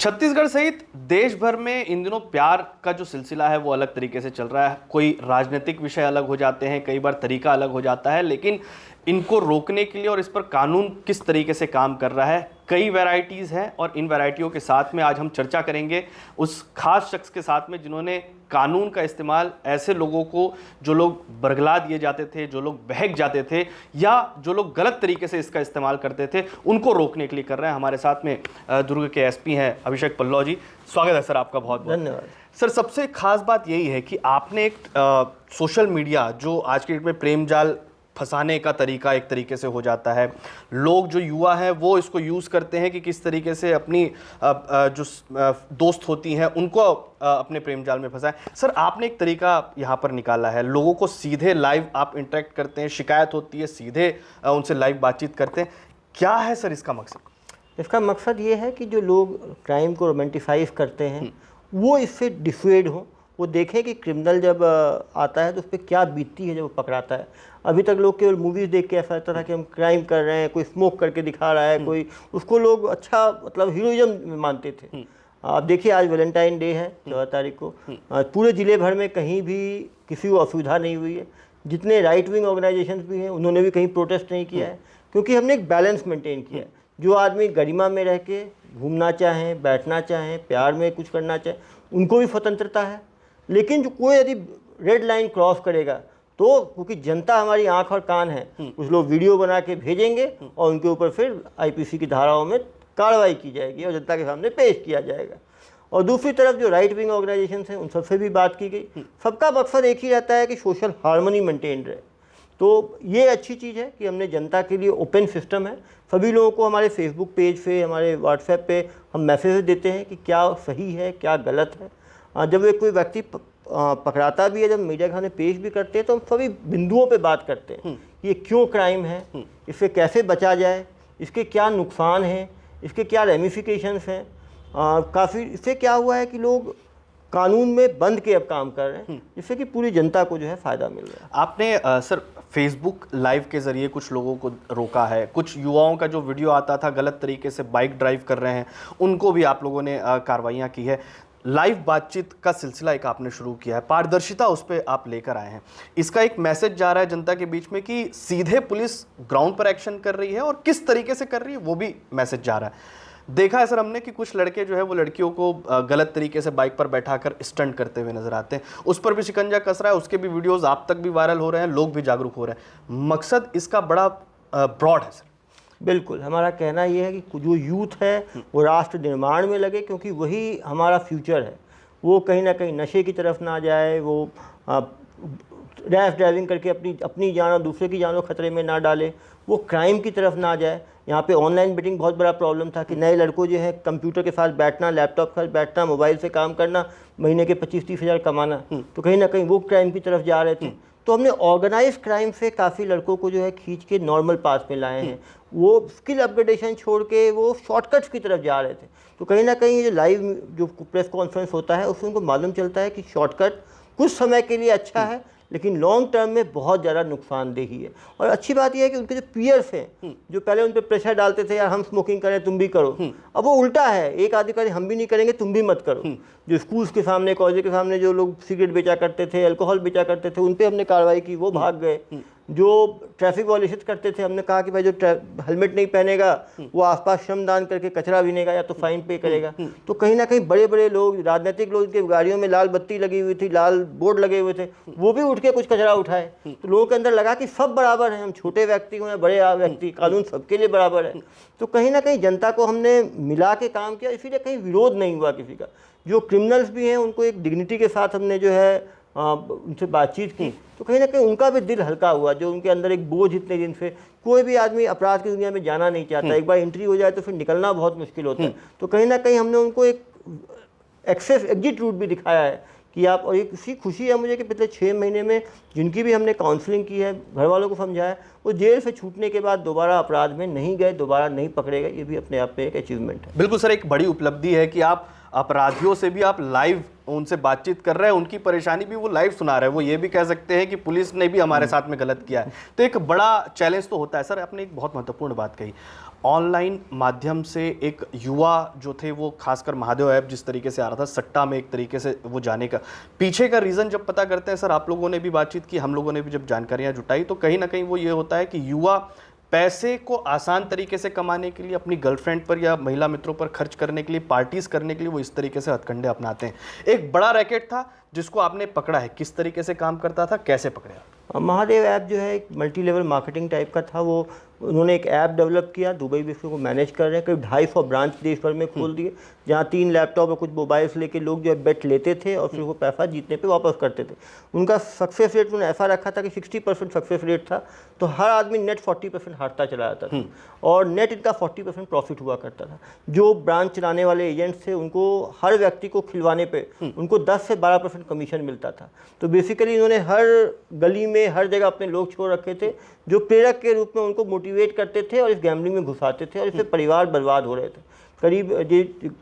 छत्तीसगढ़ सहित देश भर में इन दिनों प्यार का जो सिलसिला है वो अलग तरीके से चल रहा है। कोई राजनीतिक विषय अलग हो जाते हैं, कई बार तरीका अलग हो जाता है, लेकिन इनको रोकने के लिए और इस पर कानून किस तरीके से काम कर रहा है, कई वैरायटीज़ हैं। और इन वैरायटियों के साथ में आज हम चर्चा करेंगे उस खास शख्स के साथ में जिन्होंने कानून का इस्तेमाल ऐसे लोगों को, जो लोग बरगला दिए जाते थे, जो लोग बहक जाते थे या जो लोग गलत तरीके से इसका इस्तेमाल करते थे, उनको रोकने के लिए कर रहे हैं। हमारे साथ में दुर्ग के एसपी हैं अभिषेक पल्लव जी। स्वागत है सर आपका, बहुत बहुत धन्यवाद। सर, सबसे खास बात यही है कि आपने एक सोशल मीडिया, जो आज के डेट में प्रेम जाल फंसाने का तरीका एक तरीके से हो जाता है, लोग जो युवा हैं वो इसको यूज़ करते हैं कि किस तरीके से अपनी जो दोस्त होती हैं उनको अपने प्रेम जाल में फंसाएं। सर, आपने एक तरीका यहाँ पर निकाला है, लोगों को सीधे लाइव आप इंटरेक्ट करते हैं, शिकायत होती है सीधे उनसे लाइव बातचीत करते हैं। क्या है सर इसका मकसद? इसका मकसद ये है कि जो लोग क्राइम को रोमांटिसाइज करते हैं वो इससे डिफेड हो, वो देखें कि क्रिमिनल जब आता है तो उस पर क्या बीतती है जब वो पकड़ाता है। अभी तक लोग केवल मूवीज़ देख के ऐसा लगता था कि हम क्राइम कर रहे हैं, कोई स्मोक करके दिखा रहा है, कोई उसको लोग अच्छा मतलब हीरोइज्म मानते थे। आप देखिए, आज वैलेंटाइन डे है 14 तारीख को, पूरे ज़िले भर में कहीं भी किसी को असुविधा नहीं हुई है। जितने राइट विंग ऑर्गेनाइजेशंस भी हैं उन्होंने भी कहीं प्रोटेस्ट नहीं किया है, क्योंकि हमने एक बैलेंस मेंटेन किया है। जो आदमी गरिमा में रह के घूमना चाहें, बैठना चाहें, प्यार में कुछ करना चाहें, उनको भी स्वतंत्रता है। लेकिन जो कोई यदि रेड लाइन क्रॉस करेगा तो, क्योंकि जनता हमारी आंख और कान है, कुछ लोग वीडियो बना के भेजेंगे और उनके ऊपर फिर आईपीसी की धाराओं में कार्रवाई की जाएगी और जनता के सामने पेश किया जाएगा। और दूसरी तरफ जो राइट विंग ऑर्गेनाइजेशन हैं उन सबसे भी बात की गई। सबका मकसद एक ही रहता है कि सोशल हार्मनी मेंटेन रहे। तो ये अच्छी चीज़ है कि हमने जनता के लिए ओपन सिस्टम है। सभी लोगों को हमारे फेसबुक पेज पे, हमारे व्हाट्सएप पे हम मैसेज देते हैं कि क्या सही है, क्या गलत है। जब एक कोई व्यक्ति पकड़ाता भी है, जब मीडिया के सामने पेश भी करते हैं, तो हम सभी बिंदुओं पे बात करते हैं। ये क्यों क्राइम है, इससे कैसे बचा जाए, इसके क्या नुकसान हैं, इसके क्या रेमिफिकेशंस हैं। काफ़ी इससे क्या हुआ है कि लोग कानून में बंद के अब काम कर रहे हैं, जिससे कि पूरी जनता को जो है फ़ायदा मिल रहा है। आपने सर फेसबुक लाइव के ज़रिए कुछ लोगों को रोका है, कुछ युवाओं का जो वीडियो आता था गलत तरीके से बाइक ड्राइव कर रहे हैं उनको भी आप लोगों ने कार्रवाइयाँ की है। लाइव बातचीत का सिलसिला एक आपने शुरू किया है, पारदर्शिता उस पर आप लेकर आए हैं। इसका एक मैसेज जा रहा है जनता के बीच में कि सीधे पुलिस ग्राउंड पर एक्शन कर रही है और किस तरीके से कर रही है वो भी मैसेज जा रहा है। देखा है सर हमने कि कुछ लड़के जो है वो लड़कियों को गलत तरीके से बाइक पर बैठाकर स्टंट करते हुए नजर आते हैं, उस पर भी शिकंजा कस रहा है, उसके भी वीडियोस आप तक भी वायरल हो रहे हैं, लोग भी जागरूक हो रहे हैं। मकसद इसका बड़ा ब्रॉड है सर। बिल्कुल, हमारा कहना ये है कि जो यूथ है वो राष्ट्र निर्माण में लगे, क्योंकि वही हमारा फ्यूचर है। वो कहीं ना कहीं नशे की तरफ ना जाए, वो रैश ड्राइविंग करके अपनी जान और दूसरे की जान को खतरे में ना डाले, वो क्राइम की तरफ ना जाए। यहाँ पे ऑनलाइन बेटिंग बहुत बड़ा प्रॉब्लम था कि नए लड़कों जो है कंप्यूटर के साथ बैठना, लैपटॉप के साथ बैठना, मोबाइल से काम करना, महीने के 25-30 हज़ार कमाना, तो कहीं ना कहीं वो क्राइम की तरफ जा रहे थे। तो हमने ऑर्गेनाइज क्राइम से काफ़ी लड़कों को जो है खींच के नॉर्मल पाथ में लाए हैं। वो स्किल अपग्रेडेशन छोड़ के वो शॉर्टकट्स की तरफ जा रहे थे। तो कहीं ना कहीं ये लाइव जो प्रेस कॉन्फ्रेंस होता है उसमें उनको मालूम चलता है कि शॉर्टकट कुछ समय के लिए अच्छा है, लेकिन लॉन्ग टर्म में बहुत ज़्यादा नुकसानदेही है। और अच्छी बात यह है कि उनके जो पीयर्स हैं, जो पहले उन पर प्रेशर डालते थे, यार हम स्मोकिंग करें तुम भी करो, अब वो उल्टा है, एक आदमी करें हम भी नहीं करेंगे तुम भी मत करो। जो स्कूल्स के सामने, कॉलेज के सामने जो लोग सिगरेट बेचा करते थे, अल्कोहल बेचा करते थे, उन पर हमने कार्रवाई की, वो भाग गए। जो ट्रैफिक वायलेशन करते थे, हमने कहा कि भाई जो हेलमेट नहीं पहनेगा वो आसपास श्रमदान करके कचरा बीनेगा या तो फाइन पे करेगा। तो कहीं ना कहीं बड़े बड़े लोग, राजनीतिक लोग, इनके गाड़ियों में लाल बत्ती लगी हुई थी, लाल बोर्ड लगे हुए थे, वो भी उठ के कुछ कचरा उठाए। तो लोगों के अंदर लगा कि सब बराबर हैं, हम छोटे व्यक्ति हों या बड़े व्यक्ति, कानून सबके लिए बराबर है। तो कहीं ना कहीं जनता को हमने मिला के काम किया, इसीलिए कहीं विरोध नहीं हुआ किसी का। जो क्रिमिनल्स भी हैं उनको एक डिग्निटी के साथ हमने जो है उनसे बातचीत की, तो कहीं ना कहीं उनका भी दिल हल्का हुआ। जो उनके अंदर एक बोझ इतने दिन से, कोई भी आदमी अपराध की दुनिया में जाना नहीं चाहता, एक बार एंट्री हो जाए तो फिर निकलना बहुत मुश्किल होता है। तो कहीं ना कहीं हमने उनको एक एग्जिट रूट भी दिखाया है कि आप, और एक इसी खुशी है मुझे कि पिछले 6 महीने में जिनकी भी हमने काउंसलिंग की है, घर वालों को समझाया, वो जेल से छूटने के बाद दोबारा अपराध में नहीं गए, दोबारा नहीं पकड़े गए। ये भी अपने आप में एक अचीवमेंट है। बिल्कुल सर, एक बड़ी उपलब्धि है कि आप अपराधियों से भी आप लाइव उनसे बातचीत कर रहे हैं, उनकी परेशानी भी वो लाइव सुना रहे हैं। वो ये भी कह सकते हैं कि पुलिस ने भी हमारे साथ में गलत किया है। तो एक बड़ा चैलेंज तो होता है सर। आपने एक बहुत महत्वपूर्ण बात कही, ऑनलाइन माध्यम से एक युवा जो थे वो खासकर महादेव ऐप जिस तरीके से आ रहा था सट्टा में एक तरीके से वो जाने का पीछे का रीज़न जब पता करते हैं सर, आप लोगों ने भी बातचीत की, हम लोगों ने भी जब जानकारियां जुटाई, तो कहीं ना कहीं वो ये होता है कि युवा पैसे को आसान तरीके से कमाने के लिए अपनी गर्लफ्रेंड पर या महिला मित्रों पर खर्च करने के लिए, पार्टीज करने के लिए वो इस तरीके से हथकंडे अपनाते हैं। एक बड़ा रैकेट था जिसको आपने पकड़ा है, किस तरीके से काम करता था, कैसे पकड़े आप? महादेव ऐप जो है एक मल्टी लेवल मार्केटिंग टाइप का था। वो उन्होंने एक ऐप डेवलप किया, दुबई में उसको मैनेज कर रहे हैं, करीब 250 ब्रांच देश भर में खोल दिए, जहाँ 3 लैपटॉप और कुछ मोबाइल्स लेके लोग जो है बेट लेते थे और फिर वो पैसा जीतने पे वापस करते थे। उनका सक्सेस रेट उन्होंने ऐसा रखा था कि 60% सक्सेस रेट था, तो हर आदमी नेट 40% हारता चला जाता था और नेट इनका 40% प्रॉफिट हुआ करता था। जो ब्रांच चलाने वाले एजेंट्स थे उनको हर व्यक्ति को खिलवाने पे उनको 10 से 12% कमीशन मिलता था। तो बेसिकली इन्होंने हर गली में हर जगह अपने लोग छोड़ रखे थे जो प्रेरक के रूप में उनको मोटिवेट करते थे और इस गैम्बलिंग में घुसाते थे और इससे परिवार बर्बाद हो रहे थे। करीब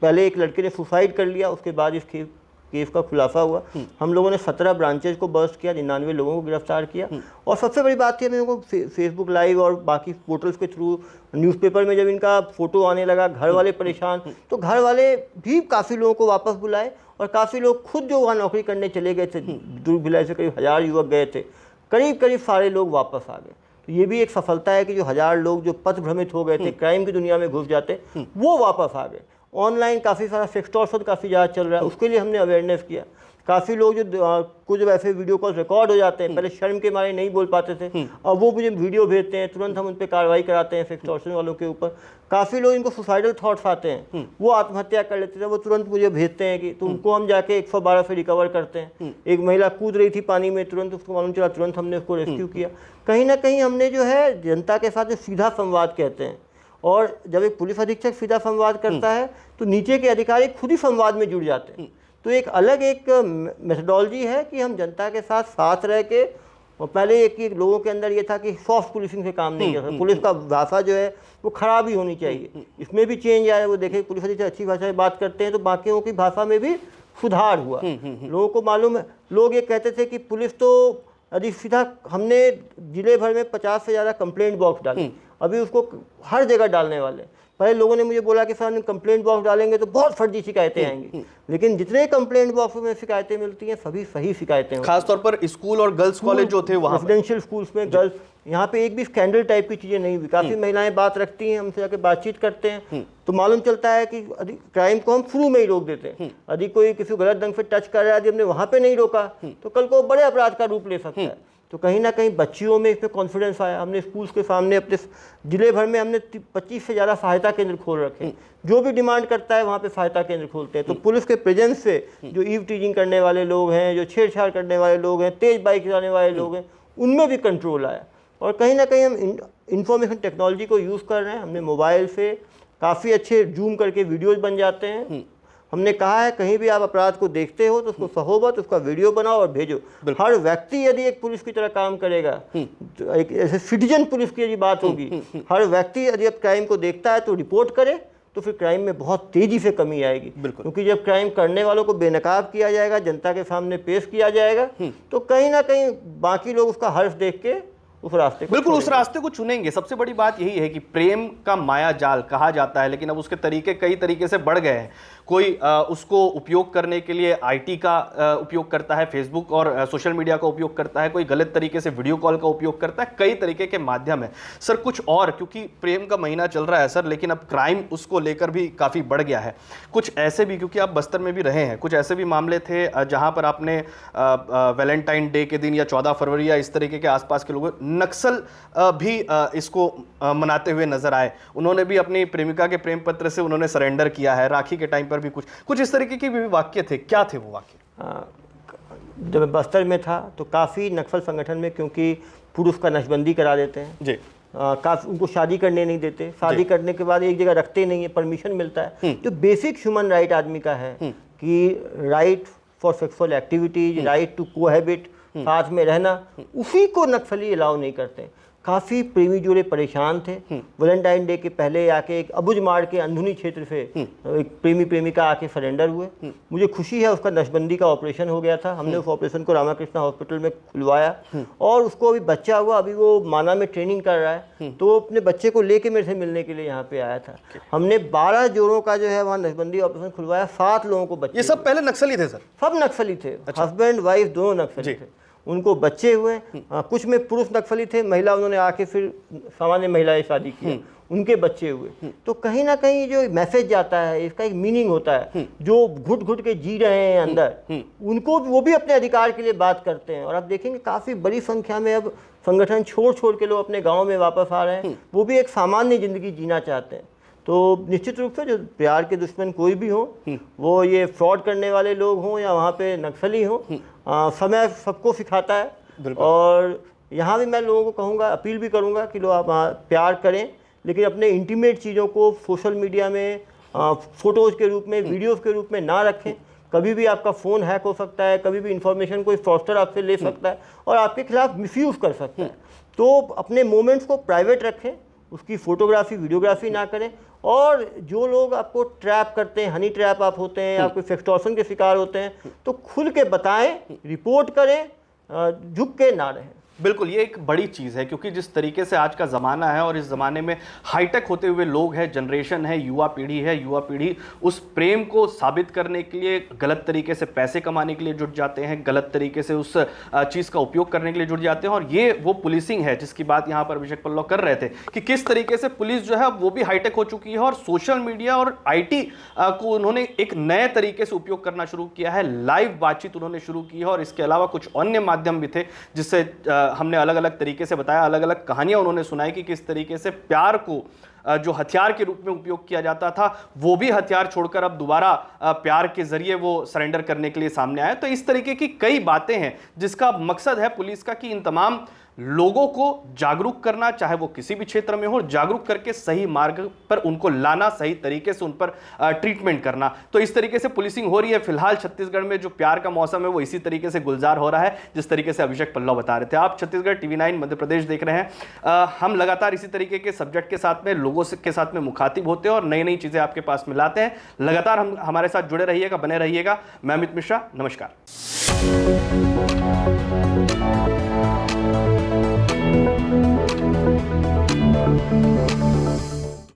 पहले एक लड़के ने सुसाइड कर लिया, उसके बाद इस केस का खुलासा हुआ। हम लोगों ने 17 ब्रांचेज को बर्स्ट किया, 99 लोगों को गिरफ्तार किया। और सबसे बड़ी बात थी, मेरे को फेसबुक लाइव और बाकी पोर्टल्स के थ्रू, न्यूज़पेपर में जब इनका फोटो आने लगा, घर वाले परेशान, तो घर वाले भी काफ़ी लोगों को वापस बुलाए और काफ़ी लोग खुद जो वहाँ नौकरी करने चले गए थे, दुर्ग भिलाई से करीब 1000 युवक गए थे, करीब सारे लोग वापस आ गए। तो ये भी एक सफलता है कि जो 1000 लोग जो पथ भ्रमित हो गए थे, क्राइम की दुनिया में घुस जाते, वो वापस आ गए। ऑनलाइन काफ़ी सारा सेक्सटॉर्शन काफ़ी ज़्यादा चल रहा है, उसके लिए हमने अवेयरनेस किया। काफ़ी लोग जो कुछ वैसे वीडियो कॉल रिकॉर्ड हो जाते हैं, पहले शर्म के मारे नहीं बोल पाते थे, अब वो मुझे वीडियो भेजते हैं, तुरंत हम उन पर कार्रवाई कराते हैं सेक्सटॉर्शन वालों के ऊपर। काफ़ी लोग इनको सुसाइडल थॉट्स आते हैं, वो आत्महत्या कर लेते थे, वो तुरंत मुझे भेजते हैं कि तुमको हम जाके 112 से रिकवर करते हैं। एक महिला कूद रही थी पानी में, तुरंत उसको मालूम चला, तुरंत हमने उसको रेस्क्यू किया। कहीं ना कहीं हमने जो है जनता के साथ जो सीधा संवाद कहते हैं, और जब एक पुलिस अधीक्षक सीधा संवाद करता है तो नीचे के अधिकारी खुद ही संवाद में जुड़ जाते हैं। तो एक अलग एक मेथडोलॉजी है कि हम जनता के साथ रह के, और पहले एक लोगों के अंदर ये था कि सॉफ्ट पुलिसिंग से काम नहीं कर, पुलिस का भाषा जो है वो खराब ही होनी चाहिए। इसमें भी चेंज आया, वो देखे पुलिस अधीक्षक अच्छी भाषा में बात करते हैं तो बाकियों की भाषा में भी सुधार हुआ। लोगों को मालूम है, लोग ये कहते थे कि पुलिस तो यदि सीधा, हमने जिले भर में 50 से ज़्यादा कंप्लेंट बॉक्स डाले, अभी उसको हर जगह डालने वाले। पहले लोगों ने मुझे बोला कि सर हम कंप्लेंट बॉक्स डालेंगे तो बहुत फर्जी शिकायतें आएंगी, लेकिन जितने कंप्लेंट बॉक्स में शिकायतें मिलती हैं सभी सही शिकायतें। खासतौर पर स्कूल और गर्ल्स कॉलेज जो थे वहाँ, रेजिडेंशियल स्कूल्स में गर्ल्स, यहाँ पे एक भी स्कैंडल टाइप की चीज़ें नहीं हुई। काफ़ी महिलाएं बात रखती हैं, हमसे जाके बातचीत करते हैं, तो मालूम चलता है कि क्राइम को हम शुरू में ही रोक देते हैं। यदि कोई किसी गलत ढंग से टच कर रहा है, यदि हमने वहाँ पे नहीं रोका तो कल को बड़े अपराध का रूप ले सकता है। तो कहीं ना कहीं बच्चियों में इसमें कॉन्फिडेंस आया। हमने स्कूल्स के सामने अपने जिले भर में हमने 25 से ज़्यादा सहायता केंद्र खोल रखे हैं। जो भी डिमांड करता है वहाँ पे सहायता केंद्र खोलते हैं। तो पुलिस के प्रेजेंस से जो ईव टीजिंग करने वाले लोग हैं, जो छेड़छाड़ करने वाले लोग हैं, तेज़ बाइक चलाने वाले लोग हैं, उनमें भी कंट्रोल आया। और कहीं ना कहीं हम इंफॉर्मेशन टेक्नोलॉजी को यूज़ कर रहे हैं। हमने मोबाइल से काफ़ी अच्छे जूम करके वीडियोज़ बन जाते हैं। हमने कहा है कहीं भी आप अपराध को देखते हो तो उसको सहोबत, उसका वीडियो बनाओ और भेजो। हर व्यक्ति यदि एक पुलिस की तरह काम करेगा, तो एक ऐसे सिटीजन पुलिस की यदि बात होगी, हर व्यक्ति यदि अब क्राइम को देखता है तो रिपोर्ट करे, तो फिर क्राइम में बहुत तेजी से कमी आएगी। क्योंकि जब क्राइम करने वालों को बेनकाब किया जाएगा, जनता के सामने पेश किया जाएगा, तो कहीं ना कहीं बाकी लोग उसका हर्ष देख के उस रास्ते को, बिल्कुल उस रास्ते को चुनेंगे। सबसे बड़ी बात यही है कि प्रेम का माया जाल कहा जाता है, लेकिन अब उसके तरीके कई तरीके से बढ़ गए हैं। कोई उसको उपयोग करने के लिए आईटी का उपयोग करता है, फेसबुक और सोशल मीडिया का उपयोग करता है, कोई गलत तरीके से वीडियो कॉल का उपयोग करता है, कई तरीके के माध्यम है सर। कुछ और, क्योंकि प्रेम का महीना चल रहा है सर, लेकिन अब क्राइम उसको लेकर भी काफ़ी बढ़ गया है। कुछ ऐसे भी, क्योंकि आप बस्तर में भी रहे हैं, कुछ ऐसे भी मामले थे जहां पर आपने वैलेंटाइन डे के दिन या 14 फरवरी या इस तरीके के आसपास के लोगों, नक्सल भी इसको मनाते हुए नजर आए। उन्होंने भी अपनी प्रेमिका के प्रेम पत्र से उन्होंने सरेंडर किया है। राखी के टाइम पर भी कुछ इस तरीके के भी वाक्य थे। क्या थे वो वाक्य? जब मैं बस्तर में था तो काफ़ी नक्सल संगठन में, क्योंकि पुरुष का नशबंदी करा देते हैं जी, काफ़ी उनको शादी करने नहीं देते, शादी करने के बाद एक जगह रखते नहीं है, परमिशन मिलता है। जो बेसिक ह्यूमन राइट आदमी का है कि right for sexual activities, right to cohabit, साथ में रहना, उसी को नक्सली अलाउ नहीं करते। काफ़ी प्रेमी जोड़े परेशान थे। वैलेंटाइन डे के पहले आके एक अबुझमाड़ के अंधुनी क्षेत्र से एक प्रेमी प्रेमिका आके सरेंडर हुए। मुझे खुशी है उसका नसबंदी का ऑपरेशन हो गया था, हमने उस ऑपरेशन को रामाकृष्णा हॉस्पिटल में खुलवाया और उसको अभी बच्चा हुआ, अभी वो माना में ट्रेनिंग कर रहा है, तो वो अपने बच्चे को लेके मेरे से मिलने के लिए यहाँ पे आया था। हमने 12 जोड़ों का जो है वहाँ नसबंदी ऑपरेशन खुलवाया, 7 लोगों को बच्चे। ये सब पहले नक्सली थे सर? सब नक्सली थे, हस्बैंड वाइफ दोनों नक्सली थे, उनको बच्चे हुए। कुछ में पुरुष नक्सली थे, महिला उन्होंने आके फिर सामान्य महिलाएं शादी की, उनके बच्चे हुए। तो कहीं ना कहीं जो मैसेज जाता है इसका एक मीनिंग होता है। जो घुट घुट के जी रहे हैं अंदर, उनको वो भी अपने अधिकार के लिए बात करते हैं। और आप देखेंगे काफ़ी बड़ी संख्या में अब संगठन छोड़ छोड़ के लोग अपने गाँव में वापस आ रहे हैं, वो भी एक सामान्य ज़िंदगी जीना चाहते हैं। तो निश्चित रूप से जो प्यार के दुश्मन कोई भी हो, वो ये फ्रॉड करने वाले लोग हों या वहाँ पे नक्सली हों, समय सबको सिखाता है। और यहाँ भी मैं लोगों को कहूँगा, अपील भी करूँगा कि लोग आप प्यार करें, लेकिन अपने इंटीमेट चीज़ों को सोशल मीडिया में फ़ोटोज़ के रूप में, वीडियोज़ के रूप में ना रखें। कभी भी आपका फ़ोन हैक हो सकता है, कभी भी इंफॉर्मेशन कोई फ्रॉडस्टर आपसे ले सकता है और आपके खिलाफ मिसयूज़ कर सकता है। तो अपने मोमेंट्स को प्राइवेट रखें, उसकी फ़ोटोग्राफी वीडियोग्राफी ना करें। और जो लोग आपको ट्रैप करते हैं, हनी ट्रैप आप होते हैं या कोई सेक्सटॉर्शन के शिकार होते हैं, तो खुल के बताएं, रिपोर्ट करें, झुक के ना रहें। बिल्कुल, ये एक बड़ी चीज़ है, क्योंकि जिस तरीके से आज का ज़माना है और इस ज़माने में हाईटेक होते हुए लोग हैं, जनरेशन है, युवा पीढ़ी उस प्रेम को साबित करने के लिए गलत तरीके से पैसे कमाने के लिए जुट जाते हैं, गलत तरीके से उस चीज़ का उपयोग करने के लिए जुट जाते हैं। और ये वो पुलिसिंग है जिसकी बात यहाँ पर अभिषेक पल्लव कर रहे थे कि किस तरीके से पुलिस जो है वो भी हाईटेक हो चुकी है और सोशल मीडिया और IT को उन्होंने एक नए तरीके से उपयोग करना शुरू किया है। लाइव बातचीत उन्होंने शुरू की है और इसके अलावा कुछ अन्य माध्यम भी थे जिससे हमने अलग अलग तरीके से बताया, अलग अलग कहानियां उन्होंने सुनाई कि किस तरीके से प्यार को जो हथियार के रूप में उपयोग किया जाता था, वो भी हथियार छोड़कर अब दोबारा प्यार के जरिए वो सरेंडर करने के लिए सामने आया। तो इस तरीके की कई बातें हैं जिसका मकसद है पुलिस का कि इन तमाम लोगों को जागरूक करना, चाहे वो किसी भी क्षेत्र में हो, जागरूक करके सही मार्ग पर उनको लाना, सही तरीके से उन पर ट्रीटमेंट करना। तो इस तरीके से पुलिसिंग हो रही है। फिलहाल छत्तीसगढ़ में जो प्यार का मौसम है वो इसी तरीके से गुलजार हो रहा है जिस तरीके से अभिषेक पल्लव बता रहे थे। आप छत्तीसगढ़ TV9 मध्य प्रदेश देख रहे हैं। हम लगातार इसी तरीके के सब्जेक्ट के साथ में लोगों के साथ में मुखातिब होते हैं और नई नई चीज़ें आपके पास में लाते हैं। लगातार हम हमारे साथ जुड़े रहिएगा, बने रहिएगा। मैं अमित मिश्रा, नमस्कार।